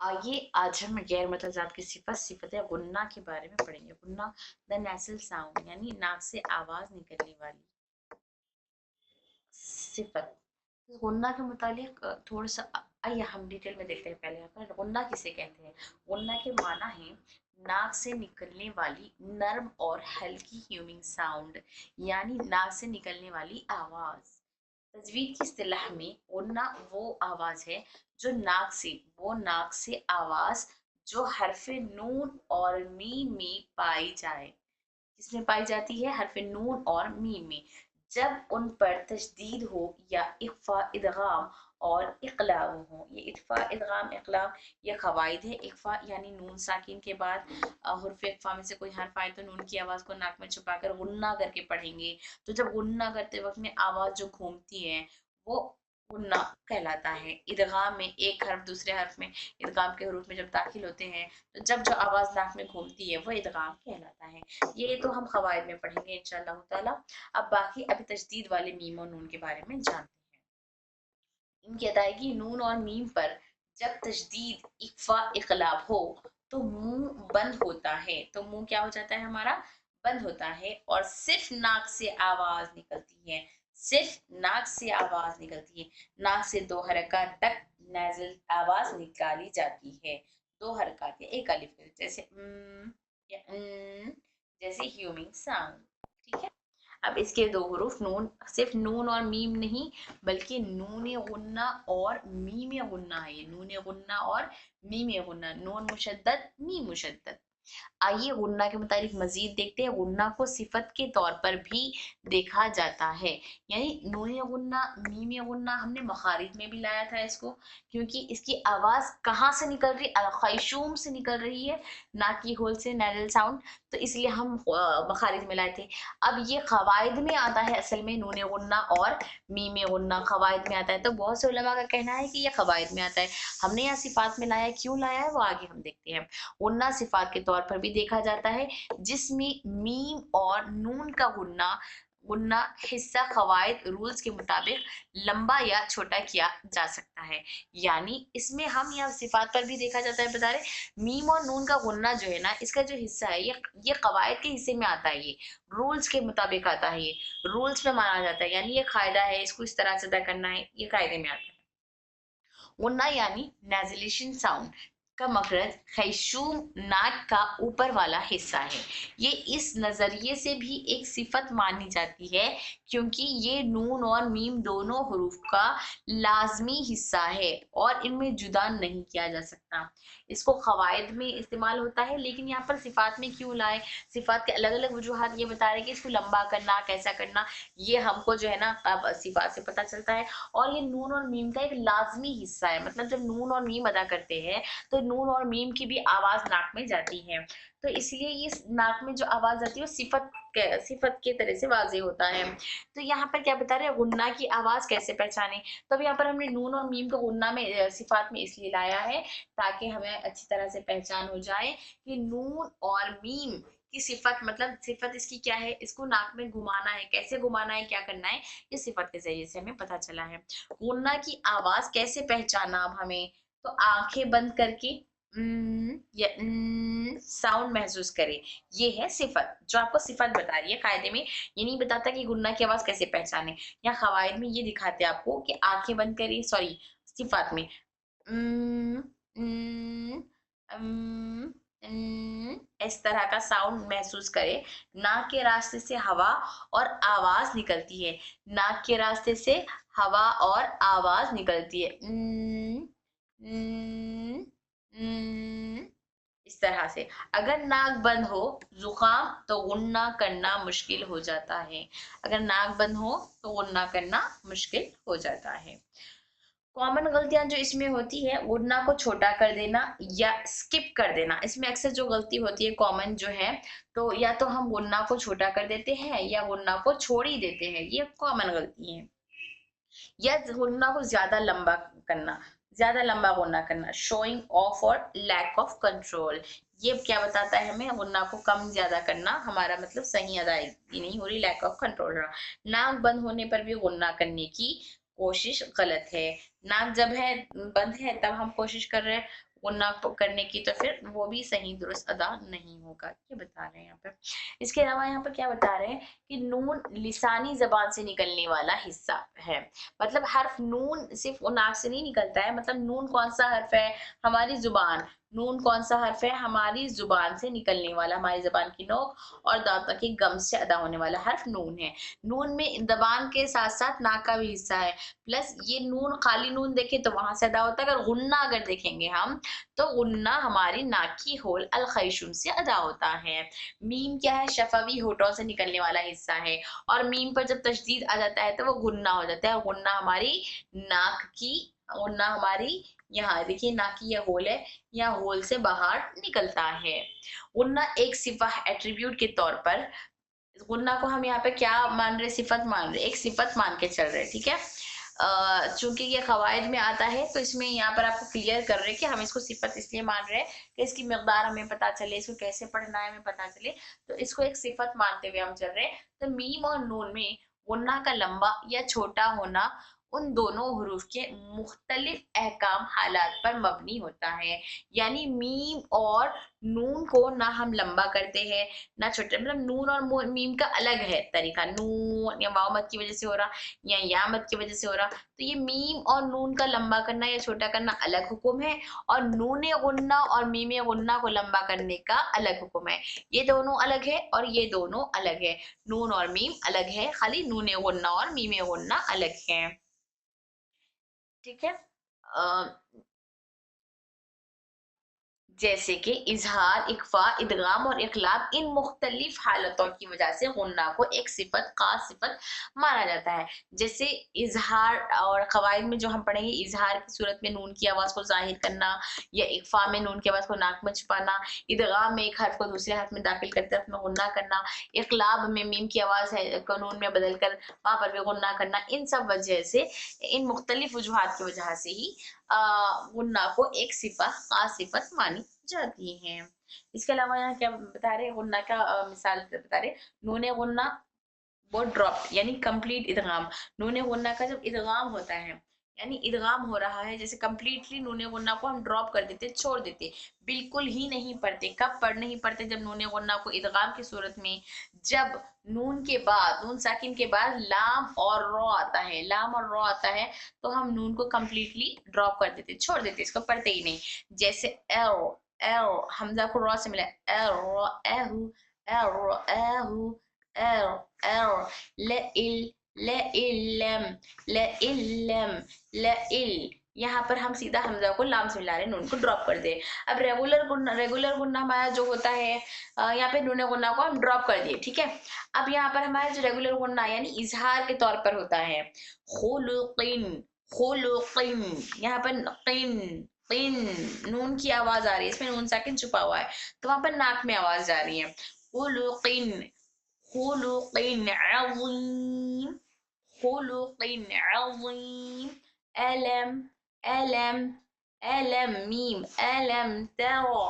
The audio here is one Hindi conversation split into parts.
आइए आज हम गैर मुतज़ाद की सिफत गुन्ना के बारे में पढ़ेंगे। गुन्ना द नेसल साउंड यानी नाक से आवाज निकलने वाली सिफत। गुन्ना के मुतालिक थोड़ा सा आइए हम डिटेल में देखते हैं। पहले यहाँ पर गुन्ना किसे कहते हैं। गुन्ना के माना है नाक से निकलने वाली नर्म और हल्की ह्यूमिंग साउंड यानी नाक से निकलने वाली आवाज। तजवीद की इस्तिलाह में गुन्ना वो आवाज है जो नाक से आवाज जो हरफ नून और मीम में पाई जाए। किसमें पाई जाती है? हरफ नून और मीम में। जब उन पर तशदीद हो या इख्फा इदगाम और इकलाब हो। ये इख्फा इदगाम इकलाब ये कवायद है। इख्फा यानी नून साकिन के बाद हुर्फ इख्फा में से कोई हर्फ आए तो नून की आवाज को नाक में छुपाकर गुन्ना करके पढ़ेंगे। तो जब गुन्ना करते वक्त में आवाज जो घूमती है वो गुन्ना कहलाता है। इदगाम में एक हर्फ दूसरे हर्फ में इदगाम के हरूफ में जब दाखिल होते हैं तो जब जो आवाज नाक में घूमती है वो इदगाम कहलाता है। ये तो हम कवायद में पढ़ेंगे इंशाअल्लाह ताला। अब बाकी अभी तशदीद वाले मीम और नून के बारे में जानते हैं। इनकी अदायगी नून और मीम पर जब तशदीद इक्फा इकलाब हो तो मुंह बंद होता है। तो मुंह क्या हो जाता है हमारा? बंद होता है और सिर्फ नाक से आवाज निकलती है। सिर्फ नाक से आवाज निकलती है। नाक से दो हरकत तक नेजल आवाज निकाली जाती है। दो हरकत या एक अलिफ जैसे या जैसे ह्यूमिंग साउंड। ठीक है। अब इसके दो हरूफ नून, सिर्फ नून और मीम नहीं बल्कि नून गुन्ना और मीम गुन्ना है। ये नून गुन्ना और मीम गुन्ना, नून मुशद्दद मीम मुशद्दद। आइए गुन्ना के मुताबिक मजीद देखते हैं। गुन्ना को सिफत के तौर पर भी देखा जाता है। यानी नून गुन्ना मीम गुन्ना हमने मखारिज में भी लाया था इसको, क्योंकि इसकी आवाज कहाँ से निकल रही? खैशूम से निकल रही है, ना कि होल से नेजल साउंड। तो इसलिए हम मखारिज में लाए थे। अब ये कवायद में आता है असल में नून गुन्ना और मीम गुन्ना कवायद में आता है। तो बहुत से उलमा का कहना है कि ये कवायद में आता है। हमने यहाँ सिफात में लाया, क्यों लाया है वो आगे हम देखते हैं। गुन्ना सिफात के तौर पर भी देखा जाता है जिसमें मीम और नून का गुन्ना गुन्ना हिस्सा कवायद रूल्स के मुताबिक लंबा या छोटा किया जा सकता है। यानी इसमें हम यहाँ सिफात पर भी देखा जाता है। बता रहे मीम और नून का गुन्ना जो है ना, इसका जो हिस्सा है ये कवायद के हिस्से में आता है। ये रूल्स के मुताबिक आता है। ये रूल्स में माना जाता है। यानी ये कायदा है, इसको इस तरह से अदा करना है, ये कायदे में आता है। गुन्ना यानी नेजिलेशन साउंड का मखरज खैशूम नाक का ऊपर वाला हिस्सा है। ये इस नजरिए से भी एक सिफत मानी जाती है क्योंकि ये नून और मीम दोनों हरूफ का लाजमी हिस्सा है और इनमें जुदा नहीं किया जा सकता। इसको कवायद में इस्तेमाल होता है, लेकिन यहाँ पर सिफात में क्यों लाए? सिफात के अलग अलग वजूहात ये बता रहे कि इसको लंबा करना कैसा करना, ये हमको जो है ना अब सिफात से पता चलता है। और ये नून और मीम का एक लाजमी हिस्सा है। मतलब जब नून और मीम अदा करते हैं तो नून और मीम की भी आवाज नाक में जाती है। तो इसलिए ये नाक में जो आवाज आती है वो सिफत के तरह से वाजे होता है। तो यहाँ पर क्या बता रहे हैं, गुन्ना की आवाज कैसे पहचाने? तो यहाँ पर हमने नून और मीम को गुन्ना में सिफात में इसलिए लाया है ताकि हमें अच्छी तरह से पहचान हो जाए कि नून और मीम की सिफत, मतलब सिफत इसकी क्या है, इसको नाक में घुमाना है, कैसे घुमाना है, क्या करना है, इस सिफत के जरिए से हमें पता चला है। गुन्ना की आवाज कैसे पहचाना अब हमें? तो आंखें बंद करके या साउंड महसूस करें। ये है सिफत जो आपको सिफत बता रही है। कायदे में ये नहीं बताता कि गुन्ना की आवाज कैसे पहचाने। या कवायद में ये दिखाते हैं आपको कि आंखें बंद करिए, सॉरी सिफात में "उम्म, उम्म, उम्म, इस तरह का साउंड महसूस करें। नाक के रास्ते से हवा और आवाज निकलती है। नाक के रास्ते से हवा और आवाज निकलती है। इस तरह से। अगर नाक बंद हो जुकाम तो गुन्ना करना मुश्किल हो जाता है। अगर नाक बंद हो तो गुन्ना करना मुश्किल हो जाता है। कॉमन गलतियां जो इसमें होती है, गुन्ना को छोटा कर देना या स्किप कर देना। इसमें अक्सर जो गलती होती है कॉमन जो है, तो या तो हम गुन्ना को छोटा कर देते हैं या गुन्ना को छोड़ ही देते हैं, ये कॉमन गलती है। या गुन्ना को ज्यादा लंबा गुन्ना करना, शोइंग ऑफ और लैक ऑफ कंट्रोल। ये क्या बताता है हमें? गुन्ना को कम ज्यादा करना हमारा मतलब सही अदायगी नहीं हो रही, लैक ऑफ कंट्रोल रहा। नाक बंद होने पर भी गुन्ना करने की कोशिश गलत है। नाक जब है बंद है तब हम कोशिश कर रहे हैं गुन्ना करने की, तो फिर वो भी सही दुरुस्त अदा नहीं होगा, ये बता रहे हैं यहाँ पे। इसके अलावा यहाँ पर क्या बता रहे हैं कि नून लिसानी जबान से निकलने वाला हिस्सा है। मतलब हर्फ नून सिर्फ नाक से नहीं निकलता है, मतलब नून कौन सा हर्फ है, हमारी जुबान, नून कौन सा हर्फ है, हमारी जुबान से निकलने वाला, हमारी जुबान की नोक और दांतों की गम से अदा होने वाला हर्फ नून है। नून में जबान के साथ साथ नाक का भी हिस्सा है, प्लस ये नून खाली नून देखे तो वहां से अदा होता है, अगर गुन्ना अगर देखेंगे हम तो गुन्ना हमारी नाक की होल अल खैशुम से अदा होता है। मीम क्या है, शफवी होठों से निकलने वाला हिस्सा है, और मीम पर जब तशदीद आ जाता है तो वो गुन्ना हो जाता है। गुन्ना हमारी नाक की, गुन्ना हमारी यहाँ देखिए नाक की यह होल है, या होल से बाहर निकलता है। गुन्ना एक सिफा एट्रीब्यूट के तौर पर, गुन्ना को हम यहाँ पे क्या मान रहे, सिफत मान रहे, एक सिफत मान के चल रहे, ठीक है। चूंकि ये कवायद में आता है तो इसमें यहाँ पर आपको क्लियर कर रहे हैं कि हम इसको सिफत इसलिए मान रहे हैं कि इसकी मकदार हमें पता चले, इसको कैसे पढ़ना है हमें पता चले, तो इसको एक सिफत मानते हुए हम चल रहे हैं। तो मीम और नून में गुन्ना का लंबा या छोटा होना उन दोनों हरूफ के मुख्तलिफ अहकाम हालात पर मबनी होता है। यानी मीम और नून को ना हम लंबा करते हैं ना छोटे, मतलब नून और मीम का अलग है तरीका, नून या वाव मद की वजह से हो रहा या मद की वजह से हो रहा, तो ये मीम और नून का लंबा करना या छोटा करना अलग हुक्म है, और नून गुन्ना और मीम गुन्ना को लंबा करने का अलग हुक्म है। ये दोनों अलग है और ये दोनों अलग है, नून और मीम अलग है, खाली नून गुन्ना और मीम गुन्ना अलग है, ठीक है। जैसे कि इजहार, इकफा, इदगाम और इकलाब, इन मुख्तलिफ हालतों की वजह से गुन्ना को एक सिफत, खास सिफत माना जाता है। जैसे इजहार और कवायद में जो हम पढ़ेंगे, इजहार की सूरत में नून की आवाज को जाहिर करना, या इकफा में नून की आवाज को नाक में छुपाना, इदगाम में एक हर्फ को दूसरे हर्फ में दाखिल करते अपना गुन्ना करना, इकलाब में मीम की आवाज है को नून में बदल कर वहां पर भी गुन्ना करना, इन सब वजह से, इन मुख्तलिफ वजूहात की वजह से ही गुन्ना को एक सिफा, खास सिफत मानी जाती है। इसके अलावा यहाँ क्या बता रहे हैं, गुन्ना का मिसाल बता रहे, नूने गुन्ना वो ड्रॉप यानी कंप्लीट इदगाम, नूने गुन्ना का जब इदगाम होता है यानी इदगाम हो रहा है, जैसे कंप्लीटली नूने गुन्ना को हम ड्रॉप कर देते, छोड़ देते, बिल्कुल ही नहीं पढ़ते। कब पढ़ नहीं पढ़ते, जब नूने गुन्ना को इदगाम की सूरत में, जब नून के बाद, नून साकिन के बाद लाम और रॉ आता है, लाम और रॉ आता है, तो हम नून को कंप्लीटली ड्रॉप कर देते, छोड़ देते, इसको पढ़ते ही नहीं। जैसे एल, एल हमजा को रॉ से मिला, एल एहू, एल एहू, एल एल, ल लम, लम, लइल, यहाँ पर हम सीधा हमजा को लाम से मिला रहे हैं, नून को ड्रॉप कर दे। अब रेगुलर गुन्ना हमारा जो होता है, यहाँ पे नूने गुन्ना को हम ड्रॉप कर दिए, ठीक है। अब यहाँ पर हमारा जो रेगुलर गुन्ना यानी इजहार के तौर पर होता है, खुलुकिन, खुलुकिन, यहाँ पर किन, किन, नून की आवाज आ रही है, इसमें नून साकिन छुपा हुआ है, तो वहां पर नाक में आवाज जा रही है, खुलुकिन, खुलुकिन अज़ीम, खुलुकिन अज़ीम, अलम, अलम, अलम मीम, अलम तरो,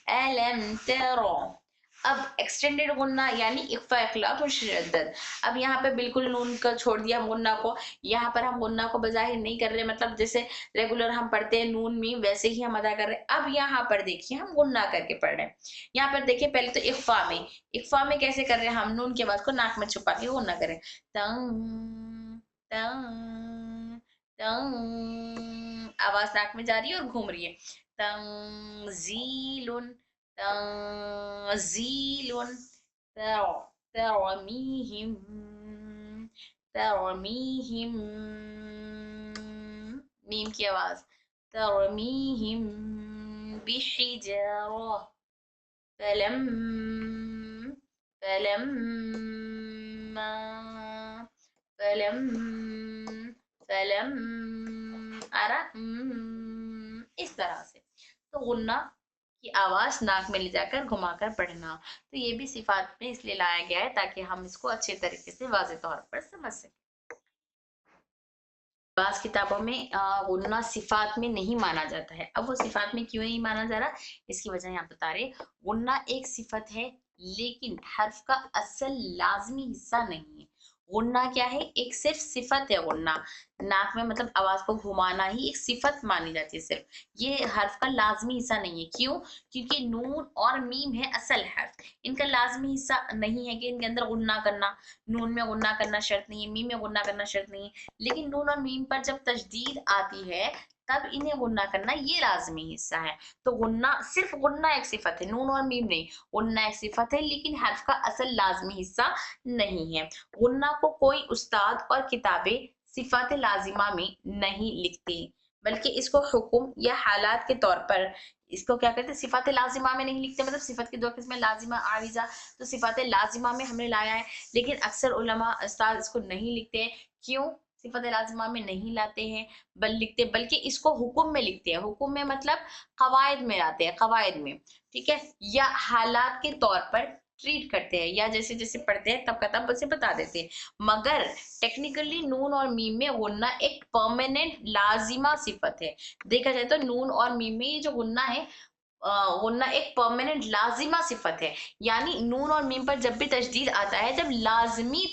अलम तरो। अब एक्सटेंडेड गुन्ना यानी इख्फा, इखलाब और शद्दत। अब यहाँ पे बिल्कुल नून का छोड़ दिया हम गुन्ना को, यहाँ पर हम गुन्ना को बज़ाहिर नहीं कर रहे, मतलब जैसे रेगुलर हम पढ़ते हैं नून मीम वैसे ही हम अदा कर रहे हैं। अब यहाँ पर देखिए हम गुन्ना करके पढ़ रहे हैं, यहाँ पर देखिए पहले तो इख्फा में, इख्फा में कैसे कर रहे हैं, हम नून के बाद को नाक में छुपा के गुन्ना करें, तंग, तंग, तंग, आवाज नाक में जा रही है और घूम रही है, तंजीलुन, तंजीलुन, तरमीहिम, तरमीहिम, मीम की आवाज, तरमीहिम बिहिजारा, फलम, फलम्मा, फलम, फलम, आ रहा इस तरह से। तो गुन्ना की आवाज नाक में ले जाकर घुमाकर पढ़ना, तो ये भी सिफात में इसलिए लाया गया है ताकि हम इसको अच्छे तरीके से वाज़ेह तौर पर समझ सकें। बाज़ किताबों में गुन्ना सिफात में नहीं माना जाता है। अब वो सिफात में क्यों नहीं माना जा रहा, इसकी वजह यहाँ बता रहे, गुन्ना एक सिफत है लेकिन हर्फ का असल लाजमी हिस्सा नहीं है। गुन्ना क्या है, एक सिर्फ सिफत है गुन्ना, नाक में मतलब आवाज को घुमाना ही एक सिफत मानी जाती है सिर्फ, ये हर्फ का लाजमी हिस्सा नहीं है। क्यों? क्योंकि नून और मीम है असल हर्फ, इनका लाजमी हिस्सा नहीं है कि इनके अंदर गुन्ना करना। नून में गुन्ना करना शर्त नहीं है, मीम में गुन्ना करना शर्त नहीं है, लेकिन नून और मीम पर जब तशदीद आती है तब इन्हें गुन्ना करना ये लाजमी हिस्सा है। तो गुन्ना, सिर्फ गुन्ना एक सिफत है, नून और मीम नहीं। गुन्ना एक सिफत है लेकिन हर्फ का असल लाजमी हिस्सा नहीं है। गुन्ना को कोई उस्ताद और किताबें सिफात लाजिमा में नहीं लिखते, बल्कि इसको हुक्म या हालात के तौर पर, इसको क्या कहते हैं, सिफात लाजिमा में नहीं लिखते। मतलब सिफत की दो किस्में, लाजिमा आरिजा, तो सिफात लाजिमा में हमने लाया है, लेकिन अक्सर उलमा उस्ताद इसको नहीं लिखते हैं। क्यों सिफत लाजिमा में नहीं लाते हैं बल्कि इसको हुक्म में लिखते हैं। हुक्म में मतलब कवायद में लाते हैं, कवायद में, ठीक है, या हालात के तौर पर ट्रीट करते हैं, या जैसे जैसे पढ़ते हैं तब का तब उसे बता देते हैं। मगर टेक्निकली नून और मीम में गुन्ना एक परमानेंट लाजिमा सिफत है। देखा जाए तो नून और मीम में ये जो गुन्ना है, गुन्ना एक परमानेंट लाजिमा सिफत है। यानी नून और मीम पर जब भी तशदीद आता है जब लाजमी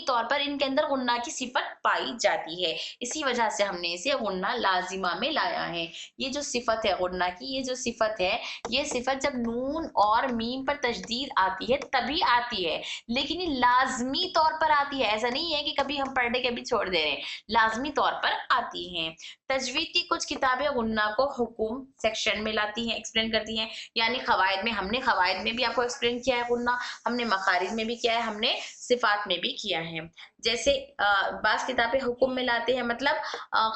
तौर पर इनके अंदर गुन्ना की सिफत पाई जाती है, इसी वजह से हमने इसे गुन्ना लाजिमा में लाया है। ये जो सिफत है गुन्ना की, ये जो सिफत है, ये सिफत जब नून और मीम पर तशदीद आती है तभी आती है, लेकिन ये लाजमी तौर पर आती है। ऐसा नहीं है कि कभी हम पढ़ने के भी छोड़ दे रहे हैं, लाजमी तौर पर आती है। तजवीद की कुछ किताबें गुन्ना को हुकुम सेक्शन में लाती हैं, एक्सप्लेन करती हैं। यानी खवायद में, हमने खवायद में भी आपको एक्सप्लेन किया है गुन्ना, हमने मखारिज में भी किया है, हमने सिफात में भी किया है। जैसे बास किताबें हुकुम में लाते हैं, मतलब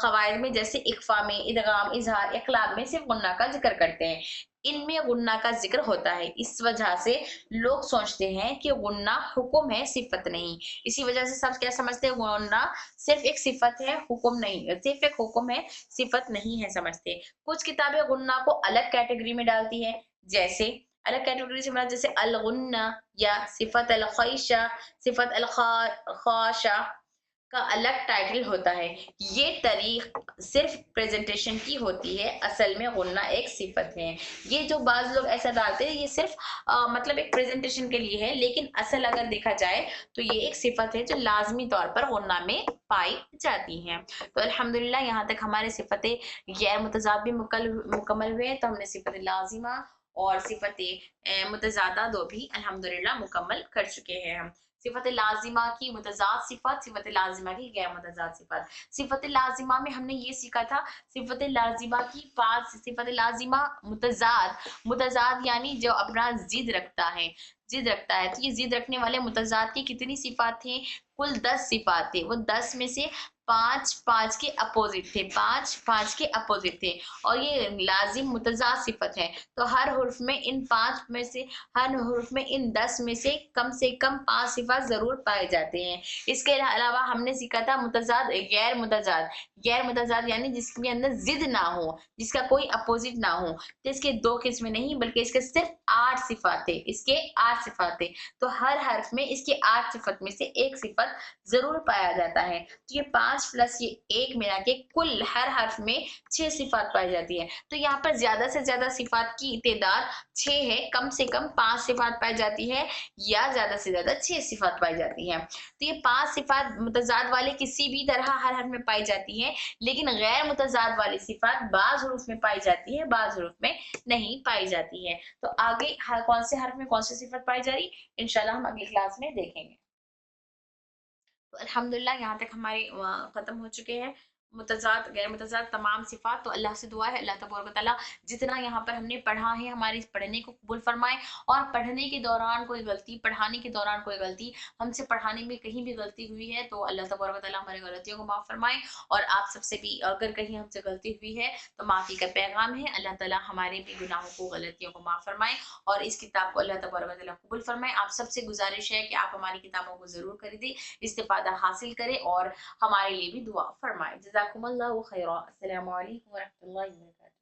खवायद में जैसे इक्फा में, इदगाम, इजहार, इकलाब में सिर्फ गुन्ना का जिक्र करते हैं, इनमें गुन्ना का जिक्र होता है। इस वजह से लोग सोचते हैं कि गुन्ना हुक्म है, सिफत नहीं। इसी वजह से सब क्या समझते हैं, गुन्ना सिर्फ एक सिफत है, हुक्म नहीं, सिर्फ एक हुक्म है, सिफत नहीं है समझते। कुछ किताबें गुन्ना को अलग कैटेगरी में डालती है, जैसे अलग कैटेगरी से मतलब जैसे अल गुन्ना या सिफत अल ख्वाइशा, सिफत अल ख्वाशा का अलग टाइटल होता है। ये तारीख सिर्फ प्रेजेंटेशन की होती है, असल में गुन्ना एक सिफत है। ये जो बाज लोग ऐसा डालते हैं ये सिर्फ मतलब एक प्रेजेंटेशन के लिए है, लेकिन असल अगर देखा जाए तो ये एक सिफत है जो लाजमी तौर पर गुन्ना में पाई जाती हैं। तो अल्हम्दुलिल्लाह यहाँ तक हमारे सिफतें गैर मुतजाद भी मुकम्मल हुए। तो हमने सिफत लाजिमा और सिफत मुतजादा दो भी अल्हम्दुलिल्लाह मुकम्मल कर चुके हैं हम। सिफत लाजिमा की मुतजाद सिफत, सिफत लाजिमा की गैर मुतजाद सिफत। सिफत लाजिमा में हमने ये सीखा था, सिफत लाजिमा की पांच, सिफत लाजिमा मुतजाद, मुतजाद यानी जो अपना जिद रखता है, जिद रखता है। तो ये जिद रखने वाले मुतजाद की कितनी सिफात थे? कुल 10 सिफात थे। वो 10 में से 5 5 के अपोजिट थे, 5 5 के अपोजिट थे, और ये लाजिम मुतजाद सिफत है। तो हर हुर्फ में इन 5 में से, हर हुर्फ में इन 10 में से कम 5 सिफात जरूर पाए जाते हैं। इसके अलावा हमने सीखा था मुतजाद, गैर मुतजाद। गैर मुतजाद यानी जिसके अंदर जिद ना हो, जिसका कोई अपोजिट ना हो। तो इसके 2 किस्में नहीं बल्कि इसके सिर्फ 8 सिफात थे, इसके 8 सिफात थे। तो हर हर्फ में इसके 8 सिफत में से एक सिफत जरूर पाया जाता है। तो ये 5 प्लस ये 1 मिला के कुल हर हर्फ में 6 सिफात पाई जाती है। तो यहाँ पर ज्यादा से ज्यादा सिफात की तादाद 6 है, कम से कम 5 सिफात पाई जाती है, या ज्यादा से ज्यादा 6 सिफात पाई जाती है। तो ये 5 सिफात मुतजाद वाले किसी भी तरह हर हर्फ में पाई जाती है, लेकिन गैर मुतजाद वाली सिफात बाज हुरूफ में पाई जाती है, बाज हुरूफ में नहीं पाई जाती है। तो आगे कौन से हर्फ में कौन सी सिफत पाई जा रही, इंशाल्लाह हम अगली क्लास में देखेंगे। तो अल्हम्दुलिल्लाह यहाँ तक हमारे ख़त्म हो चुके हैं मुतजाद गैर मुतजाद तमाम सिफात। तो अल्लाह से दुआ है अल्लाह तबारक तआला जितना यहाँ पर हमने पढ़ा है हमारे इस पढ़ने को कबूल फरमाए, और पढ़ने के दौरान कोई गलती, पढ़ाने के दौरान कोई गलती, हमसे पढ़ाने में कहीं भी गलती हुई है तो अल्लाह तबारक तआला हमारी गलतियों को माफ़ फरमाए। और आप सबसे भी अगर कहीं हमसे गलती हुई है तो माफ़ी का पैगाम है, अल्लाह ताला हमारे भी गुनाहों को, गलतियों को माफ़ फरमाए और इस किताब को अल्लाह तबारक तआला कबूल फरमाए। आप सबसे गुजारिश है कि आप हमारी किताबों को ज़रूर खरीदें, इस्तिफादा हासिल करें और हमारे लिए भी दुआ फरमाए। जज़ाकुमुल्लाहु खैरा। अस्सलामु अलैकुम व रहमतुल्लाहि व बरकातुहू।